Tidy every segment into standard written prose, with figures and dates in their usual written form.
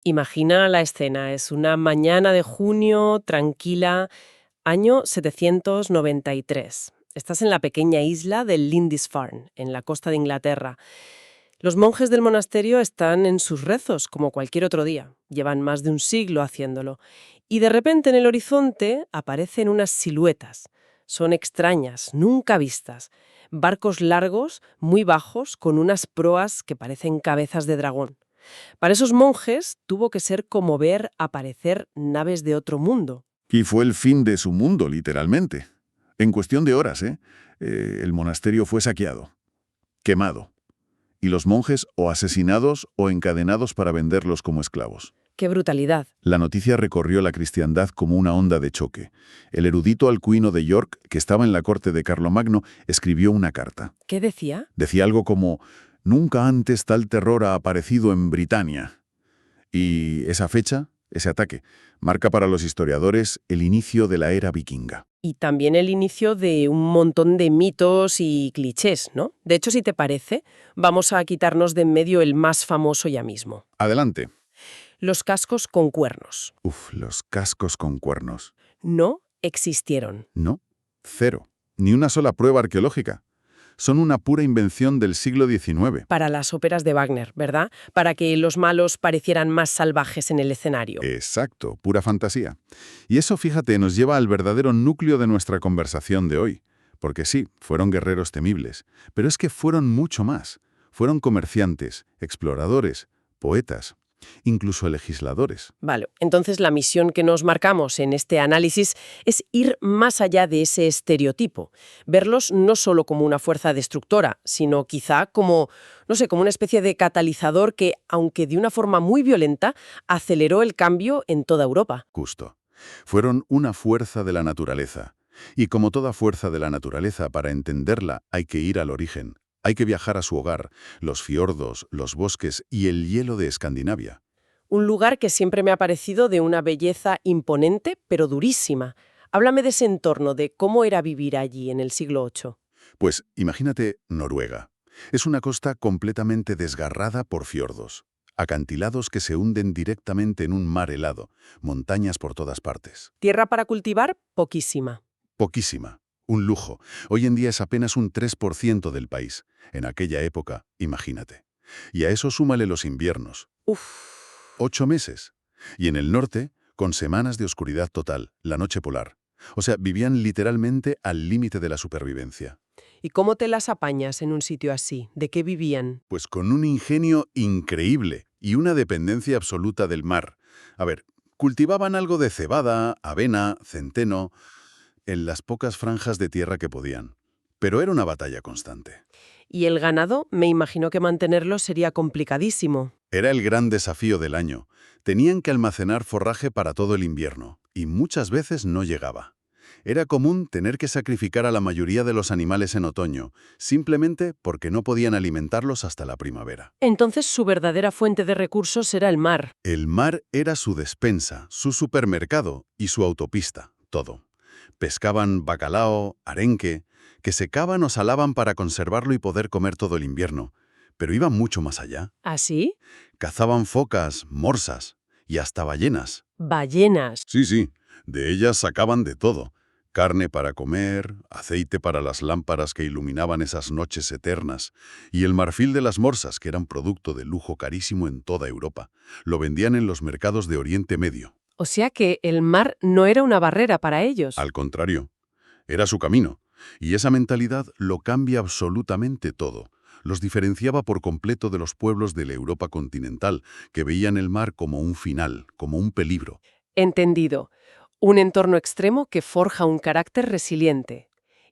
Imagina la escena, es una mañana de junio, tranquila, año 793. Estás en la pequeña isla de Lindisfarne, en la costa de Inglaterra. Los monjes del monasterio están en sus rezos, como cualquier otro día. Llevan más de un siglo haciéndolo. Y de repente en el horizonte aparecen unas siluetas. Son extrañas, nunca vistas. Barcos largos, muy bajos, con unas proas que parecen cabezas de dragón. Para esos monjes tuvo que ser como ver aparecer naves de otro mundo. Y fue el fin de su mundo, literalmente. En cuestión de horas, el monasterio fue saqueado, quemado, y los monjes o asesinados o encadenados para venderlos como esclavos. ¡Qué brutalidad! La noticia recorrió la cristiandad como una onda de choque. El erudito alcuino de York, que estaba en la corte de Carlomagno, escribió una carta. ¿Qué decía? Decía algo como: «Nunca antes tal terror ha aparecido en Britania». Y esa fecha, ese ataque, marca para los historiadores el inicio de la era vikinga. Y también el inicio de un montón de mitos y clichés, ¿no? De hecho, si te parece, vamos a quitarnos de en medio el más famoso ya mismo. Adelante. Los cascos con cuernos. Los cascos con cuernos. No existieron. No, cero. Ni una sola prueba arqueológica. Son una pura invención del siglo XIX. Para las óperas de Wagner, ¿verdad? Para que los malos parecieran más salvajes en el escenario. Exacto, pura fantasía. Y eso, fíjate, nos lleva al verdadero núcleo de nuestra conversación de hoy. Porque sí, fueron guerreros temibles, pero es que fueron mucho más. Fueron comerciantes, exploradores, poetas, incluso legisladores. Vale, entonces la misión que nos marcamos en este análisis es ir más allá de ese estereotipo, verlos no solo como una fuerza destructora, sino quizá como, no sé, como una especie de catalizador que, aunque de una forma muy violenta, aceleró el cambio en toda Europa. Justo. Fueron una fuerza de la naturaleza. Y como toda fuerza de la naturaleza, para entenderla hay que ir al origen. Hay que viajar a su hogar, los fiordos, los bosques y el hielo de Escandinavia. Un lugar que siempre me ha parecido de una belleza imponente, pero durísima. Háblame de ese entorno, de cómo era vivir allí en el siglo VIII. Pues imagínate Noruega. Es una costa completamente desgarrada por fiordos, acantilados que se hunden directamente en un mar helado, montañas por todas partes. Tierra para cultivar, poquísima. Poquísima. Un lujo. Hoy en día es apenas un 3% del país. En aquella época, imagínate. Y a eso súmale los inviernos. Uf. 8 meses. Y en el norte, con semanas de oscuridad total, la noche polar. O sea, vivían literalmente al límite de la supervivencia. ¿Y cómo te las apañas en un sitio así? ¿De qué vivían? Pues con un ingenio increíble y una dependencia absoluta del mar. A ver, cultivaban algo de cebada, avena, centeno, en las pocas franjas de tierra que podían. Pero era una batalla constante. Y el ganado, me imagino que mantenerlo sería complicadísimo. Era el gran desafío del año. Tenían que almacenar forraje para todo el invierno, y muchas veces no llegaba. Era común tener que sacrificar a la mayoría de los animales en otoño, simplemente porque no podían alimentarlos hasta la primavera. Entonces su verdadera fuente de recursos era el mar. El mar era su despensa, su supermercado y su autopista, todo. Pescaban bacalao, arenque, que secaban o salaban para conservarlo y poder comer todo el invierno. Pero iban mucho más allá. ¿Así? Cazaban focas, morsas y hasta ballenas. Ballenas. Sí, de ellas sacaban de todo. Carne para comer, aceite para las lámparas que iluminaban esas noches eternas, y el marfil de las morsas, que eran producto de lujo carísimo en toda Europa. Lo vendían en los mercados de Oriente Medio. O sea que el mar no era una barrera para ellos. Al contrario, era su camino. Y esa mentalidad lo cambia absolutamente todo. Los diferenciaba por completo de los pueblos de la Europa continental, que veían el mar como un final, como un peligro. Entendido. Un entorno extremo que forja un carácter resiliente.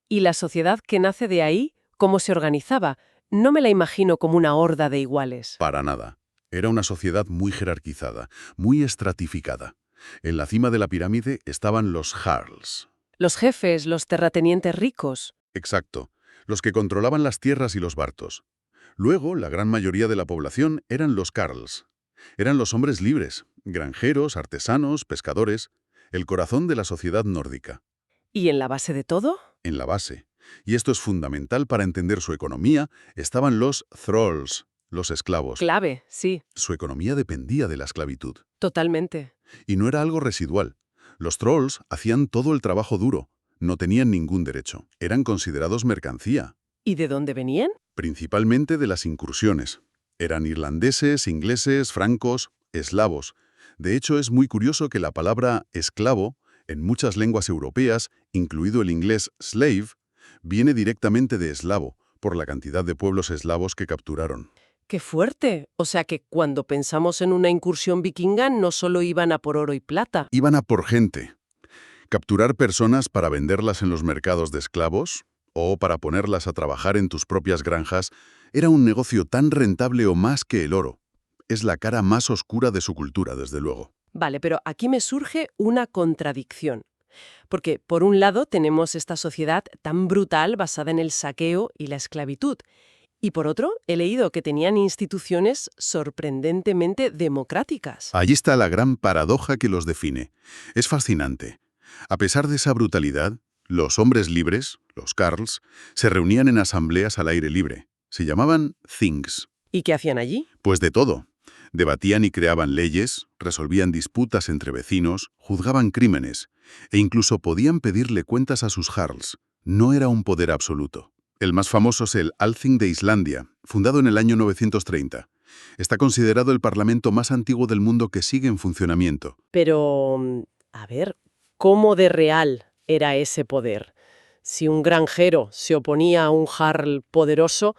Y la sociedad que nace de ahí, ¿cómo se organizaba? No me la imagino como una horda de iguales. Para nada. Era una sociedad muy jerarquizada, muy estratificada. En la cima de la pirámide estaban los jarls. Los jefes, los terratenientes ricos. Exacto, los que controlaban las tierras y los bartos. Luego, la gran mayoría de la población eran los carls. Eran los hombres libres, granjeros, artesanos, pescadores, el corazón de la sociedad nórdica. ¿Y en la base de todo? En la base, y esto es fundamental para entender su economía, estaban los thralls, los esclavos. Clave, sí, Su economía dependía de la esclavitud. totalmente. Y no era algo residual. Los trolls hacían todo el trabajo duro. No tenían ningún derecho. Eran considerados mercancía, ¿Y de dónde venían? principalmente de las incursiones. Eran irlandeses, ingleses, francos, eslavos. De hecho, es muy curioso que la palabra esclavo, en muchas lenguas europeas, incluido el inglés slave, viene directamente de eslavo, por la cantidad de pueblos eslavos que capturaron. ¡Qué fuerte! O sea que cuando pensamos en una incursión vikinga no solo iban a por oro y plata. Iban a por gente. Capturar personas para venderlas en los mercados de esclavos o para ponerlas a trabajar en tus propias granjas era un negocio tan rentable o más que el oro. Es la cara más oscura de su cultura, desde luego. Vale, pero aquí me surge una contradicción. Porque, por un lado, tenemos esta sociedad tan brutal basada en el saqueo y la esclavitud. Y por otro, he leído que tenían instituciones sorprendentemente democráticas. Allí está la gran paradoja que los define. Es fascinante. A pesar de esa brutalidad, los hombres libres, los carls, se reunían en asambleas al aire libre. Se llamaban things. ¿Y qué hacían allí? Pues de todo. Debatían y creaban leyes, resolvían disputas entre vecinos, juzgaban crímenes, e incluso podían pedirle cuentas a sus jarls. No era un poder absoluto. El más famoso es el Althing de Islandia, fundado en el año 930. Está considerado el parlamento más antiguo del mundo que sigue en funcionamiento. Pero, a ver, ¿cómo de real era ese poder? Si un granjero se oponía a un jarl poderoso,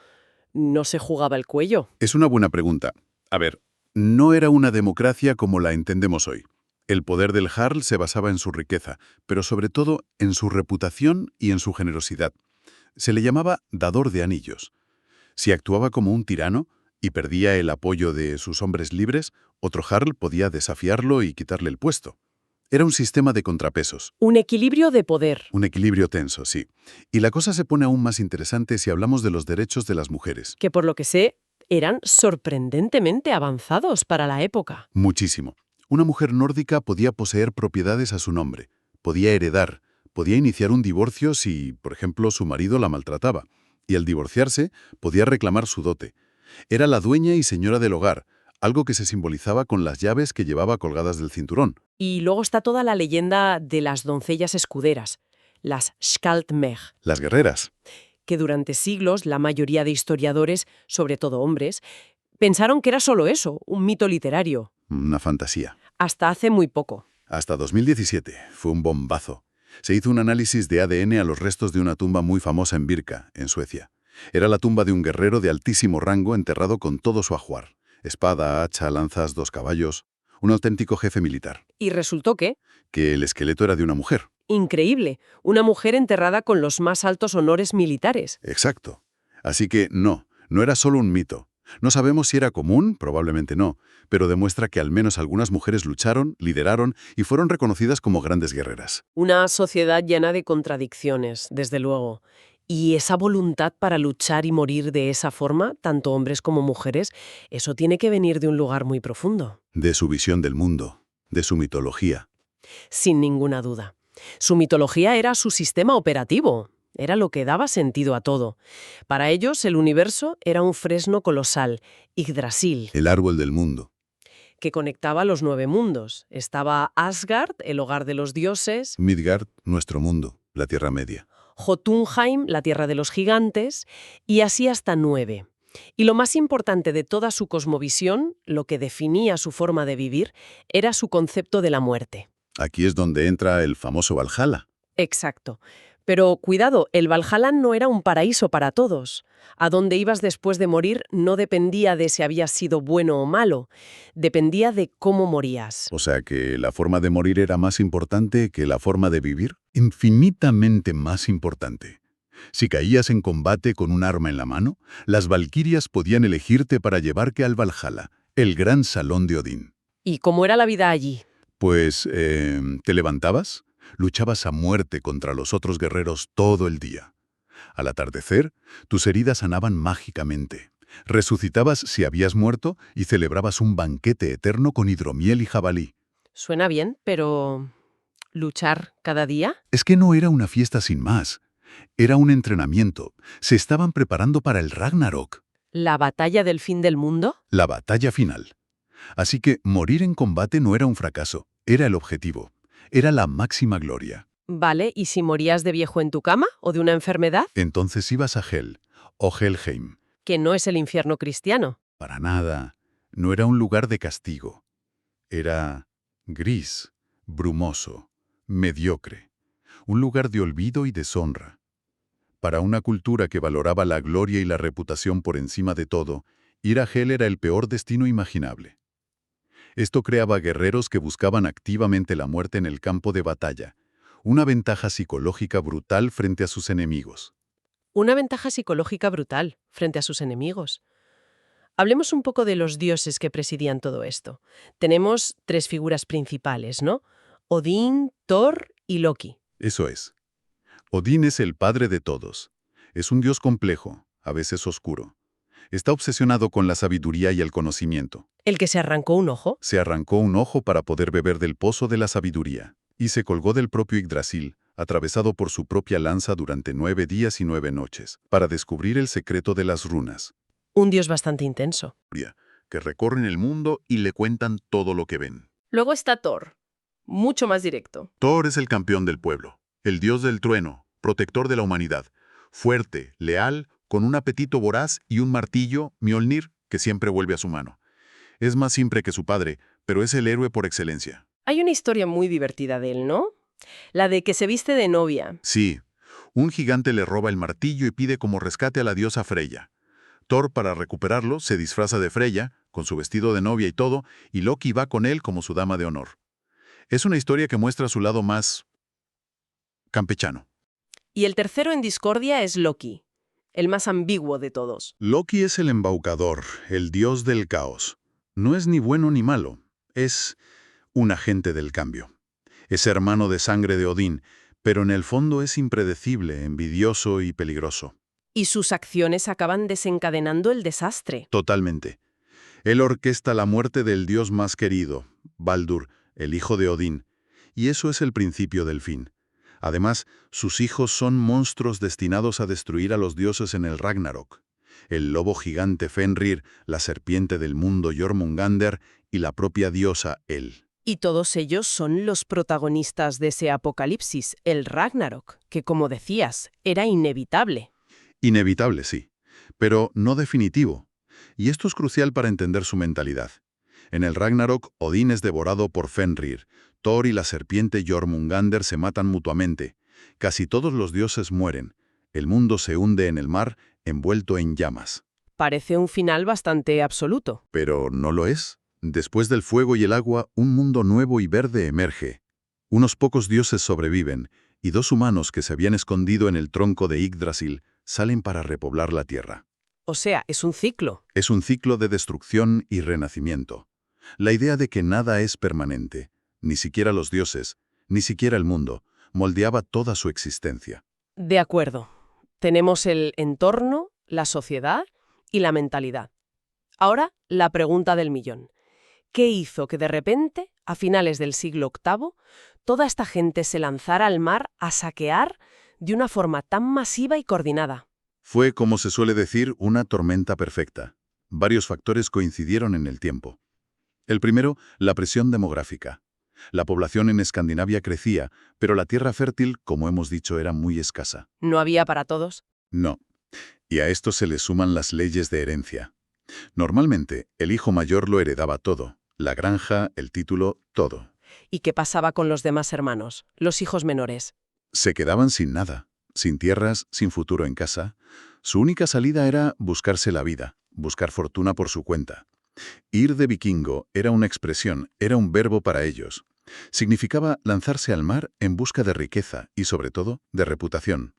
¿no se jugaba el cuello? Es una buena pregunta. A ver, no era una democracia como la entendemos hoy. El poder del jarl se basaba en su riqueza, pero sobre todo en su reputación y en su generosidad. Se le llamaba dador de anillos. Si actuaba como un tirano y perdía el apoyo de sus hombres libres, otro jarl podía desafiarlo y quitarle el puesto. Era un sistema de contrapesos, Un equilibrio de poder. un equilibrio tenso, sí. Y la cosa se pone aún más interesante si hablamos de los derechos de las mujeres. Que por lo que sé, eran sorprendentemente avanzados para la época. Muchísimo. Una mujer nórdica podía poseer propiedades a su nombre, podía heredar, podía iniciar un divorcio si, por ejemplo, su marido la maltrataba, y al divorciarse podía reclamar su dote. Era la dueña y señora del hogar, algo que se simbolizaba con las llaves que llevaba colgadas del cinturón. Y luego está toda la leyenda de las doncellas escuderas, las Skaldmeg, Las guerreras. que durante siglos la mayoría de historiadores, sobre todo hombres, pensaron que era solo eso, un mito literario. Una fantasía. Hasta hace muy poco. Hasta 2017. Fue un bombazo. Se hizo un análisis de ADN a los restos de una tumba muy famosa en Birka, en Suecia. Era la tumba de un guerrero de altísimo rango enterrado con todo su ajuar. Espada, hacha, lanzas, 2 caballos. Un auténtico jefe militar. Y resultó que, Que el esqueleto era de una mujer. increíble, una mujer enterrada con los más altos honores militares. Exacto. Así que no era solo un mito. No sabemos si era común, probablemente no, pero demuestra que al menos algunas mujeres lucharon, lideraron y fueron reconocidas como grandes guerreras. Una sociedad llena de contradicciones, desde luego. Y esa voluntad para luchar y morir de esa forma, tanto hombres como mujeres, eso tiene que venir de un lugar muy profundo. De su visión del mundo, de su mitología. Sin ninguna duda. Su mitología era su sistema operativo. Era lo que daba sentido a todo. Para ellos, el universo era un fresno colosal, Yggdrasil, El árbol del mundo. que conectaba los 9 mundos. Estaba Asgard, el hogar de los dioses, Midgard, nuestro mundo, la Tierra Media. Jotunheim, la tierra de los gigantes, y así hasta 9. Y lo más importante de toda su cosmovisión, lo que definía su forma de vivir, era su concepto de la muerte. Aquí es donde entra el famoso Valhalla. Exacto. Pero cuidado, el Valhalla no era un paraíso para todos. A dónde ibas después de morir no dependía de si habías sido bueno o malo, dependía de cómo morías. O sea que la forma de morir era más importante que la forma de vivir. Infinitamente más importante. Si caías en combate con un arma en la mano, las valquirias podían elegirte para llevarte al Valhalla, el gran salón de Odín. ¿Y cómo era la vida allí? Pues, te levantabas, luchabas a muerte contra los otros guerreros todo el día. Al atardecer, tus heridas sanaban mágicamente. Resucitabas si habías muerto y celebrabas un banquete eterno con hidromiel y jabalí. Suena bien, pero ¿luchar cada día? Es que no era una fiesta sin más. Era un entrenamiento. Se estaban preparando para el Ragnarok. ¿La batalla del fin del mundo? La batalla final. Así que morir en combate no era un fracaso, era el objetivo. Era la máxima gloria. Vale, ¿y si morías de viejo en tu cama o de una enfermedad? Entonces ibas a Hel, o Helheim. Que no es el infierno cristiano. Para nada. No era un lugar de castigo. Era gris, brumoso, mediocre. Un lugar de olvido y deshonra. Para una cultura que valoraba la gloria y la reputación por encima de todo, ir a Hel era el peor destino imaginable. Esto creaba guerreros que buscaban activamente la muerte en el campo de batalla, una ventaja psicológica brutal frente a sus enemigos. Una ventaja psicológica brutal frente a sus enemigos. Hablemos un poco de los dioses que presidían todo esto. Tenemos tres figuras principales, ¿no? Odín, Thor y Loki. Eso es. Odín es el padre de todos. Es un dios complejo, a veces oscuro. Está obsesionado con la sabiduría y el conocimiento. ¿El que se arrancó un ojo? Se arrancó un ojo para poder beber del pozo de la sabiduría, y se colgó del propio Yggdrasil, atravesado por su propia lanza durante 9 días y 9 noches, para descubrir el secreto de las runas. Un dios bastante intenso. Que recorren el mundo y le cuentan todo lo que ven. Luego está Thor, mucho más directo. Thor es el campeón del pueblo, el dios del trueno, protector de la humanidad, fuerte, leal, con un apetito voraz y un martillo, Mjolnir, que siempre vuelve a su mano. Es más simple que su padre, pero es el héroe por excelencia. Hay una historia muy divertida de él, ¿no? La de que se viste de novia. Sí, un gigante le roba el martillo y pide como rescate a la diosa Freya. Thor, para recuperarlo, se disfraza de Freya, con su vestido de novia y todo, y Loki va con él como su dama de honor. Es una historia que muestra su lado más campechano. Y el tercero en discordia es Loki, el más ambiguo de todos. Loki es el embaucador, el dios del caos. No es ni bueno ni malo, es un agente del cambio. Es hermano de sangre de Odín, pero en el fondo es impredecible, envidioso y peligroso. Y sus acciones acaban desencadenando el desastre. Totalmente. Él orquesta la muerte del dios más querido, Baldur, el hijo de Odín, y eso es el principio del fin. Además, sus hijos son monstruos destinados a destruir a los dioses en el Ragnarok. El lobo gigante Fenrir, la serpiente del mundo Jormungandr y la propia diosa El. Y todos ellos son los protagonistas de ese apocalipsis, el Ragnarok, que como decías, era inevitable. Inevitable, sí, pero no definitivo. Y esto es crucial para entender su mentalidad. En el Ragnarok, Odín es devorado por Fenrir. Thor y la serpiente Jormungandr se matan mutuamente. Casi todos los dioses mueren. El mundo se hunde en el mar, envuelto en llamas. Parece un final bastante absoluto. Pero no lo es. Después del fuego y el agua, un mundo nuevo y verde emerge. Unos pocos dioses sobreviven, y 2 humanos que se habían escondido en el tronco de Yggdrasil salen para repoblar la tierra. O sea, es un ciclo. Es un ciclo de destrucción y renacimiento. La idea de que nada es permanente, ni siquiera los dioses, ni siquiera el mundo, moldeaba toda su existencia. De acuerdo. Tenemos el entorno, la sociedad y la mentalidad. Ahora, la pregunta del millón. ¿Qué hizo que de repente, a finales del siglo VIII, toda esta gente se lanzara al mar a saquear de una forma tan masiva y coordinada? Fue, como se suele decir, una tormenta perfecta. Varios factores coincidieron en el tiempo. El primero, la presión demográfica. La población en Escandinavia crecía, pero la tierra fértil, como hemos dicho, era muy escasa. ¿No había para todos? No. Y a esto se le suman las leyes de herencia. Normalmente, el hijo mayor lo heredaba todo. La granja, el título, todo. ¿Y qué pasaba con los demás hermanos, los hijos menores? Se quedaban sin nada, sin tierras, sin futuro en casa. Su única salida era buscarse la vida, buscar fortuna por su cuenta. Ir de vikingo era una expresión, era un verbo para ellos. Significaba lanzarse al mar en busca de riqueza y, sobre todo, de reputación.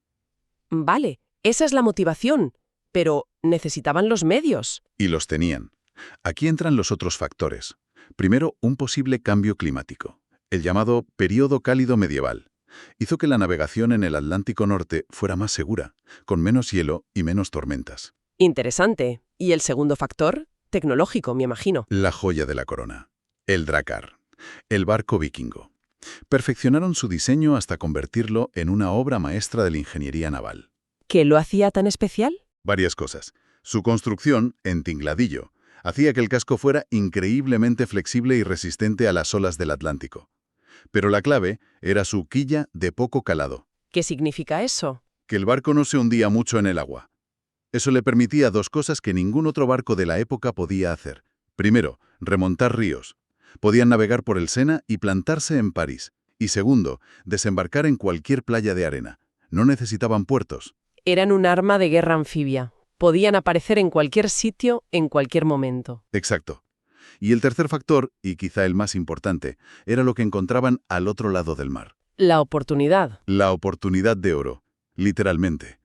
Vale, esa es la motivación, pero necesitaban los medios. Y los tenían. Aquí entran los otros factores. Primero, un posible cambio climático, el llamado período cálido medieval. Hizo que la navegación en el Atlántico Norte fuera más segura, con menos hielo y menos tormentas. Interesante. ¿Y el segundo factor? Tecnológico, me imagino. La joya de la corona. El Drakkar, el barco vikingo. Perfeccionaron su diseño hasta convertirlo en una obra maestra de la ingeniería naval. ¿Qué lo hacía tan especial? Varias cosas. Su construcción, en tingladillo, hacía que el casco fuera increíblemente flexible y resistente a las olas del Atlántico. Pero la clave era su quilla de poco calado, ¿Qué significa eso? que el barco no se hundía mucho en el agua. Eso le permitía dos cosas que ningún otro barco de la época podía hacer. Primero, remontar ríos. Podían navegar por el Sena y plantarse en París. Y segundo, desembarcar en cualquier playa de arena. No necesitaban puertos. Eran un arma de guerra anfibia. Podían aparecer en cualquier sitio, en cualquier momento. Exacto. Y el tercer factor, y quizá el más importante, era lo que encontraban al otro lado del mar. La oportunidad. La oportunidad de oro, literalmente.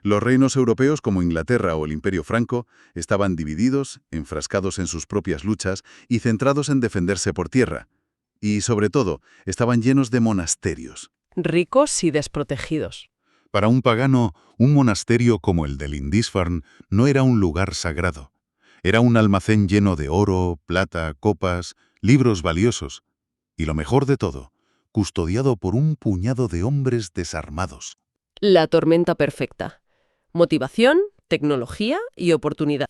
Los reinos europeos como Inglaterra o el Imperio Franco estaban divididos, enfrascados en sus propias luchas y centrados en defenderse por tierra. Y, sobre todo, estaban llenos de monasterios. Ricos y desprotegidos. Para un pagano, un monasterio como el de Lindisfarne no era un lugar sagrado. Era un almacén lleno de oro, plata, copas, libros valiosos. Y lo mejor de todo, custodiado por un puñado de hombres desarmados. La tormenta perfecta. Motivación, tecnología y oportunidad.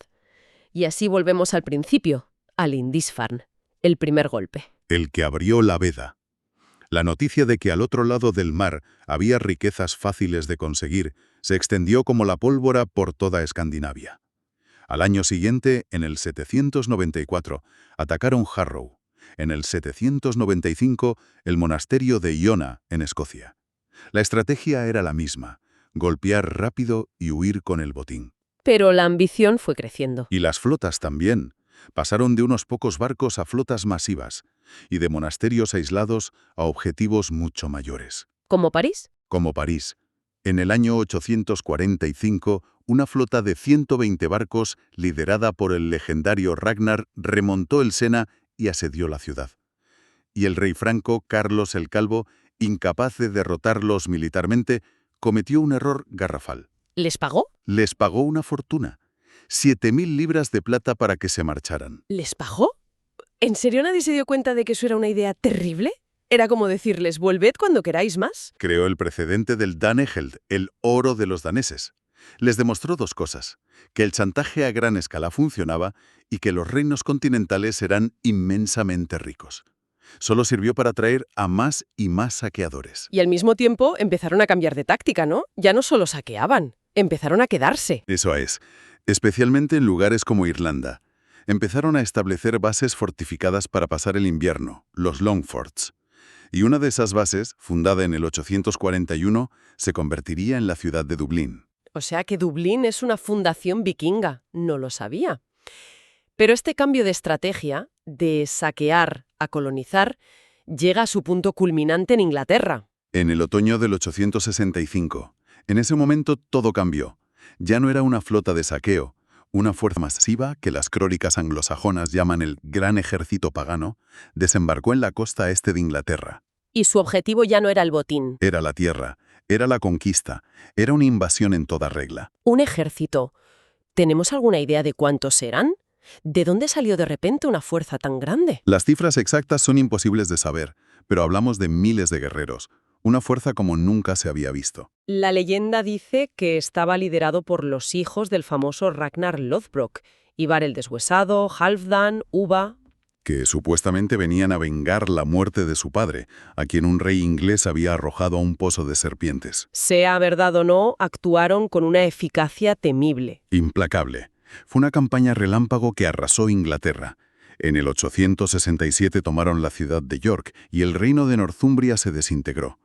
Y así volvemos al principio, al Lindisfarne, el primer golpe. El que abrió la veda. La noticia de que al otro lado del mar había riquezas fáciles de conseguir se extendió como la pólvora por toda Escandinavia. Al año siguiente, en el 794, atacaron Harrow. En el 795, el monasterio de Iona, en Escocia. La estrategia era la misma, golpear rápido y huir con el botín. Pero la ambición fue creciendo. Y las flotas también. Pasaron de unos pocos barcos a flotas masivas, y de monasterios aislados a objetivos mucho mayores. ¿Como París? Como París. En el año 845, una flota de 120 barcos, liderada por el legendario Ragnar, remontó el Sena y asedió la ciudad. Y el rey franco, Carlos el Calvo, incapaz de derrotarlos militarmente, cometió un error garrafal. ¿Les pagó? Les pagó una fortuna. 7.000 libras de plata para que se marcharan. ¿Les pagó? ¿En serio nadie se dio cuenta de que eso era una idea terrible? Era como decirles, volved cuando queráis más. Creó el precedente del Danegeld, el oro de los daneses. Les demostró dos cosas, que el chantaje a gran escala funcionaba y que los reinos continentales eran inmensamente ricos. Solo sirvió para atraer a más y más saqueadores. Y al mismo tiempo empezaron a cambiar de táctica, ¿no? Ya no solo saqueaban, empezaron a quedarse. Eso es, especialmente en lugares como Irlanda. Empezaron a establecer bases fortificadas para pasar el invierno, los Longforts. Y una de esas bases, fundada en el 841, se convertiría en la ciudad de Dublín. O sea que Dublín es una fundación vikinga. No lo sabía. Pero este cambio de estrategia, de saquear a colonizar, llega a su punto culminante en Inglaterra. En el otoño del 865. En ese momento todo cambió. Ya no era una flota de saqueo, una fuerza masiva que las crónicas anglosajonas llaman el Gran Ejército Pagano, desembarcó en la costa este de Inglaterra. Y su objetivo ya no era el botín. Era la tierra, era la conquista, era una invasión en toda regla. Un ejército. ¿Tenemos alguna idea de cuántos eran? ¿De dónde salió de repente una fuerza tan grande? Las cifras exactas son imposibles de saber, pero hablamos de miles de guerreros, una fuerza como nunca se había visto. La leyenda dice que estaba liderado por los hijos del famoso Ragnar Lothbrok, Ivar el Deshuesado, Halfdan, Uva. Que supuestamente venían a vengar la muerte de su padre, a quien un rey inglés había arrojado a un pozo de serpientes. Sea verdad o no, actuaron con una eficacia temible. Implacable. Fue una campaña relámpago que arrasó Inglaterra. En el 867 tomaron la ciudad de York y el reino de Northumbria se desintegró.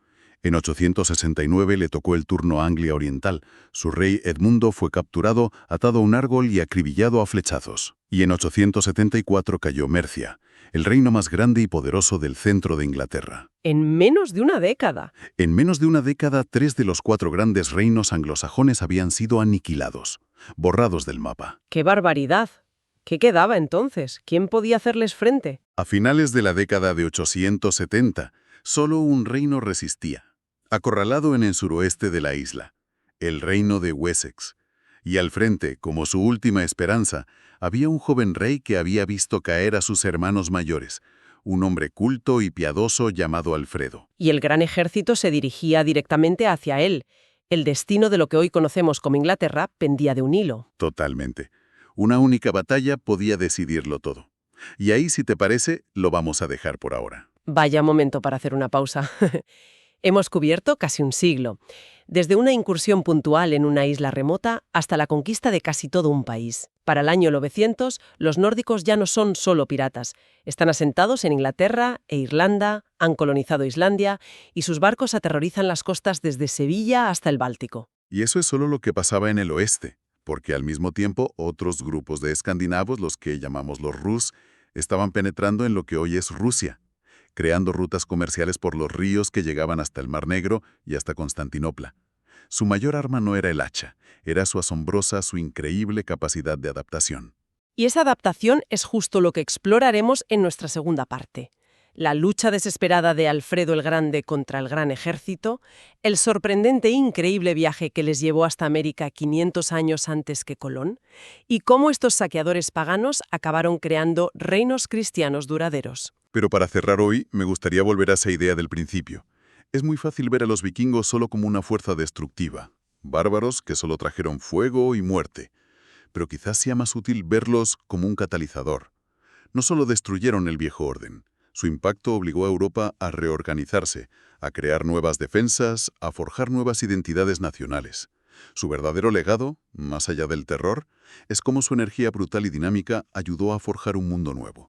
En 869 le tocó el turno a Anglia Oriental. Su rey Edmundo fue capturado, atado a un árbol y acribillado a flechazos. Y en 874 cayó Mercia, el reino más grande y poderoso del centro de Inglaterra. En menos de una década. En menos de una década, 3 de los 4 grandes reinos anglosajones habían sido aniquilados, borrados del mapa. ¡Qué barbaridad! ¿Qué quedaba entonces? ¿Quién podía hacerles frente? A finales de la década de 870, solo un reino resistía, acorralado en el suroeste de la isla, el reino de Wessex. Y al frente, como su última esperanza, había un joven rey que había visto caer a sus hermanos mayores, un hombre culto y piadoso llamado Alfredo. Y el gran ejército se dirigía directamente hacia él. El destino de lo que hoy conocemos como Inglaterra pendía de un hilo. Totalmente. Una única batalla podía decidirlo todo. Y ahí, si te parece, lo vamos a dejar por ahora. Vaya momento para hacer una pausa. Hemos cubierto casi un siglo, desde una incursión puntual en una isla remota hasta la conquista de casi todo un país. Para el año 900, los nórdicos ya no son solo piratas. Están asentados en Inglaterra e Irlanda, han colonizado Islandia y sus barcos aterrorizan las costas desde Sevilla hasta el Báltico. Y eso es solo lo que pasaba en el oeste, porque al mismo tiempo otros grupos de escandinavos, los que llamamos los Rus, estaban penetrando en lo que hoy es Rusia, creando rutas comerciales por los ríos que llegaban hasta el Mar Negro y hasta Constantinopla. Su mayor arma no era el hacha, era su increíble capacidad de adaptación. Y esa adaptación es justo lo que exploraremos en nuestra segunda parte. La lucha desesperada de Alfredo el Grande contra el Gran Ejército, el sorprendente e increíble viaje que les llevó hasta América 500 años antes que Colón, y cómo estos saqueadores paganos acabaron creando reinos cristianos duraderos. Pero para cerrar hoy, me gustaría volver a esa idea del principio. Es muy fácil ver a los vikingos solo como una fuerza destructiva, bárbaros que solo trajeron fuego y muerte. Pero quizás sea más útil verlos como un catalizador. No solo destruyeron el viejo orden, su impacto obligó a Europa a reorganizarse, a crear nuevas defensas, a forjar nuevas identidades nacionales. Su verdadero legado, más allá del terror, es cómo su energía brutal y dinámica ayudó a forjar un mundo nuevo.